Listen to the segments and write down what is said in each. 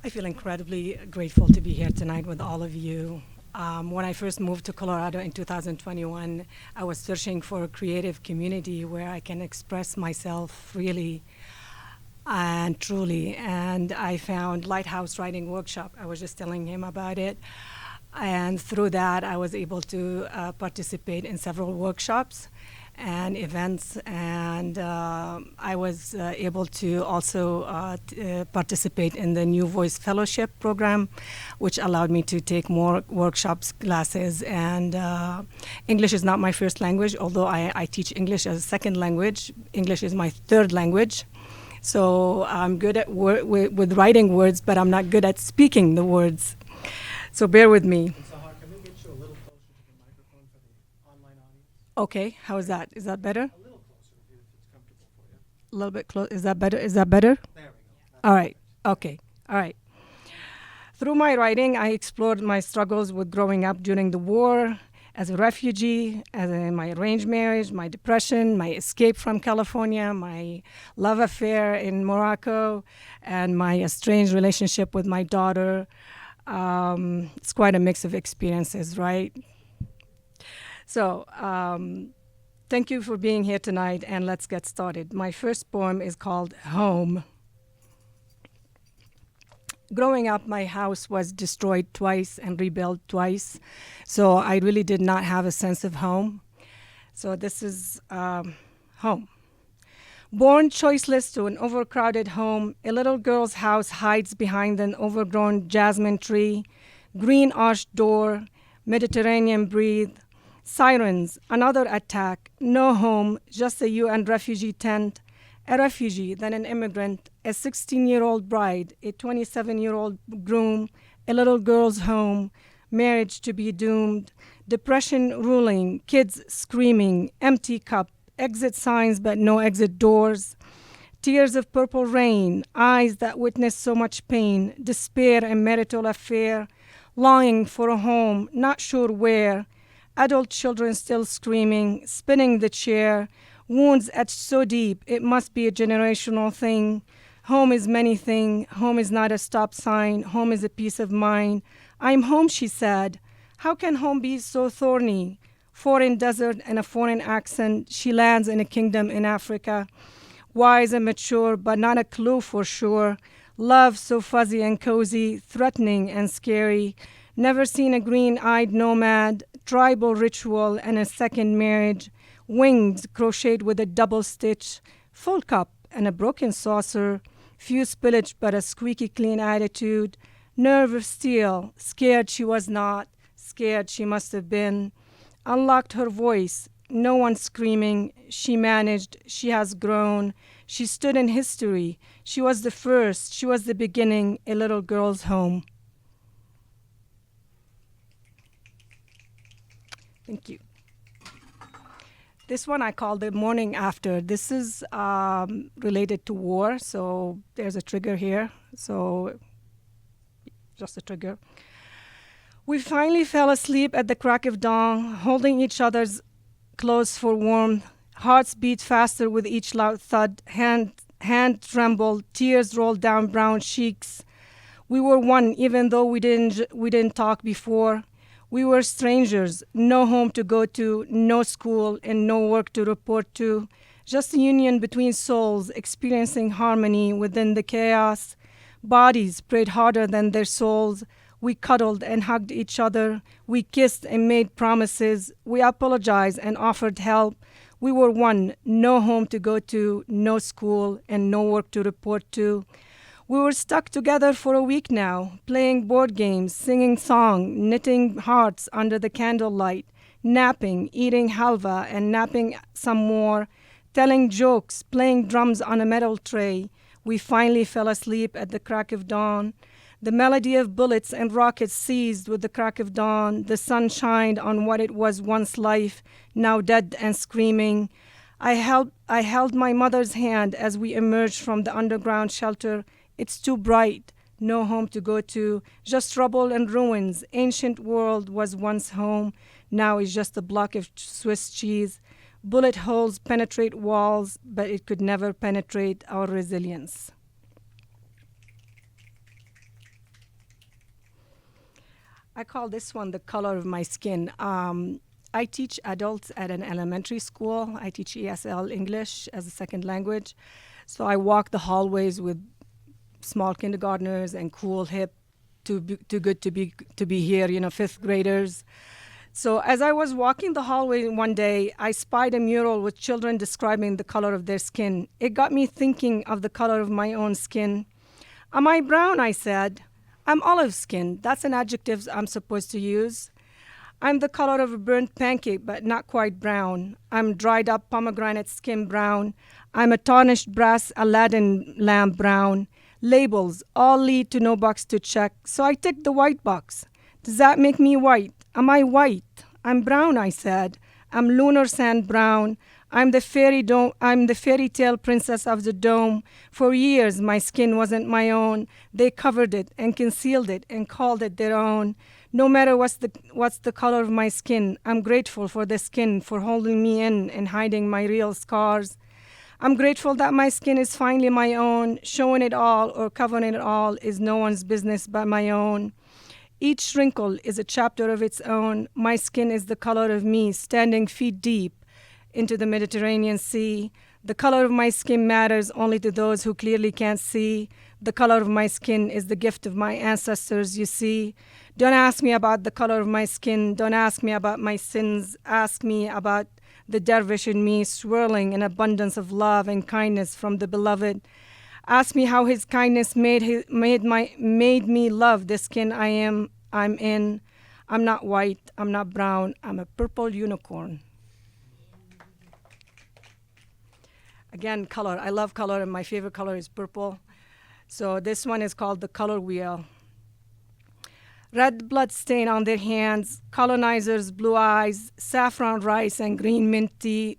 I feel incredibly grateful to be here tonight with all of you. When I first moved to Colorado in 2021, I was searching for a creative community where I can express myself freely and truly. And I found Lighthouse Writing Workshop. I was just telling him about it. And through that, I was able to participate in several workshops and events, and I was able to also participate in the New Voice Fellowship program, which allowed me to take more workshops, classes, and English is not my first language, although I teach English as a second language. English is my third language. So I'm good at with writing words, but I'm not good at speaking the words. So bear with me. Sahar, can we get you a little closer to the microphone for the online audience? Okay, how is that? Is that better? A little closer if it's comfortable for you. A little bit close. Is that better? Is that better? There we go. That's All right. perfect. Okay. All right. Through my writing, I explored my struggles with growing up during the war, as a refugee, as in my arranged marriage, my depression, my escape from California, my love affair in Morocco, and my estranged relationship with my daughter. It's quite a mix of experiences, right? So, thank you for being here tonight, and let's get started. My first poem is called Home. Growing up, my house was destroyed twice and rebuilt twice, so I really did not have a sense of home. So this is home. Born choiceless to an overcrowded home, a little girl's house hides behind an overgrown jasmine tree, green arched door, Mediterranean breathe, sirens, another attack, no home, just a UN refugee tent, a refugee, then an immigrant, a 16-year-old bride, a 27-year-old groom, a little girl's home, marriage to be doomed, depression ruling, kids screaming, empty cup, exit signs but no exit doors, tears of purple rain, eyes that witness so much pain, despair and marital affair, longing for a home, not sure where, adult children still screaming, spinning the chair, wounds etched so deep it must be a generational thing. Home is many thing, home is not a stop sign, home is a peace of mind. I'm home, she said. How can home be so thorny? Foreign desert and a foreign accent, she lands in a kingdom in Africa. Wise and mature, but not a clue for sure. Love so fuzzy and cozy, threatening and scary. Never seen a green-eyed nomad, tribal ritual and a second marriage. Wings crocheted with a double stitch, full cup and a broken saucer. Few spillage but a squeaky clean attitude. Nerve of steel, scared she was not, scared she must have been. Unlocked her voice, no one screaming. She managed, she has grown. She stood in history. She was the first, she was the beginning, a little girl's home. Thank you. This one I call the morning after. This is related to war, so there's a trigger here. So just a trigger. We finally fell asleep at the crack of dawn, holding each other's close for warmth. Hearts beat faster with each loud thud. Hand trembled, tears rolled down brown cheeks. We were one, even though we didn't talk before. We were strangers, no home to go to, no school, and no work to report to. Just a union between souls, experiencing harmony within the chaos. Bodies prayed harder than their souls. We cuddled and hugged each other. We kissed and made promises. We apologized and offered help. We were one, no home to go to, no school, and no work to report to. We were stuck together for a week now, playing board games, singing songs, knitting hearts under the candlelight, napping, eating halva and napping some more, telling jokes, playing drums on a metal tray. We finally fell asleep at the crack of dawn. The melody of bullets and rockets ceased with the crack of dawn. The sun shined on what it was once life, now dead and screaming. I held my mother's hand as we emerged from the underground shelter. It's too bright, no home to go to, just rubble and ruins. Ancient world was once home, now is just a block of Swiss cheese. Bullet holes penetrate walls, but it could never penetrate our resilience. I call this one the color of my skin. I teach adults at an elementary school. I teach ESL English as a second language. So I walk the hallways with small kindergartners and cool, hip, too good to be here, fifth graders. So as I was walking the hallway one day, I spied a mural with children describing the color of their skin. It got me thinking of the color of my own skin. Am I brown? I said. I'm olive skinned. That's an adjective I'm supposed to use. I'm the color of a burnt pancake, but not quite brown. I'm dried up pomegranate skin brown. I'm a tarnished brass Aladdin lamp brown. Labels all lead to no box to check, so I tick the white box. Does that make me white? Am I white? I'm brown, I said. I'm lunar sand brown. I'm the fairy tale princess of the dome. For years, my skin wasn't my own. They covered it and concealed it and called it their own. No matter what's the color of my skin, I'm grateful for the skin for holding me in and hiding my real scars. I'm grateful that my skin is finally my own. Showing it all or covering it all is no one's business but my own. Each wrinkle is a chapter of its own. My skin is the color of me, standing feet deep into the Mediterranean Sea. The color of my skin matters only to those who clearly can't see. The color of my skin is the gift of my ancestors, you see. Don't ask me about the color of my skin. Don't ask me about my sins. Ask me about the dervish in me, swirling in abundance of love and kindness from the beloved. Ask me how his kindness made me love the skin I'm in. I'm not white, I'm not brown, I'm a purple unicorn. Again, color. I love color, and my favorite color is purple. So this one is called the color wheel. Red blood stain on their hands, colonizers' blue eyes, saffron rice and green mint tea.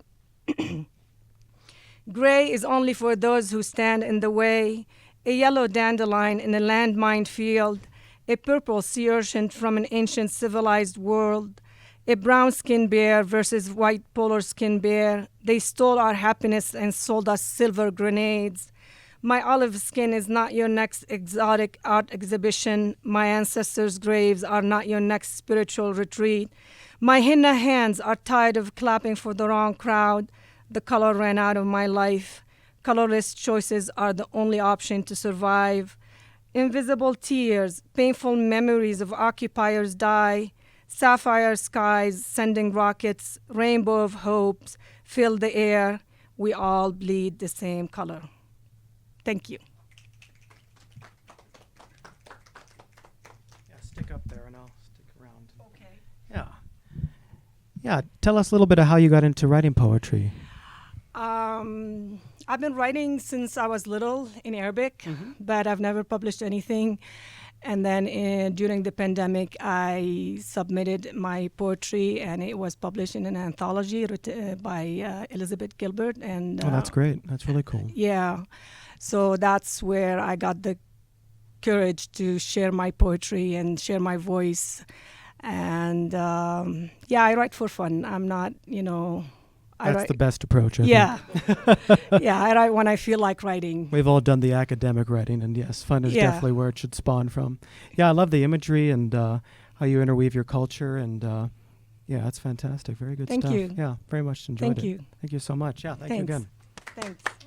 Gray is only for those who stand in the way, a yellow dandelion in a landmine field, a purple sea urchin from an ancient civilized world, a brown skin bear versus white polar skin bear. They stole our happiness and sold us silver grenades. My olive skin is not your next exotic art exhibition. My ancestors' graves are not your next spiritual retreat. My henna hands are tired of clapping for the wrong crowd. The color ran out of my life. Colorless choices are the only option to survive. Invisible tears, painful memories of occupiers die. Sapphire skies sending rockets, rainbow of hopes fill the air. We all bleed the same color. Thank you. Yeah, stick up there and I'll stick around. Okay. Yeah. Yeah, tell us a little bit of how you got into writing poetry. I've been writing since I was little in Arabic, but I've never published anything. And then during the pandemic, I submitted my poetry, and it was published in an anthology by Elizabeth Gilbert. And Oh, that's great. That's really cool. yeah, so that's where I got the courage to share my poetry and share my voice. And yeah, I write for fun. I'm not, That's the best approach, I yeah. think. Yeah, I write when I feel like writing. We've all done the academic writing, and yes, fun is Yeah. definitely where it should spawn from. Yeah, I love the imagery and how you interweave your culture, and yeah, that's fantastic. Very good Thank stuff. you. Yeah, very much enjoyed Thank it. you. Thank you so much. Yeah, thank you Thanks. again. Thanks.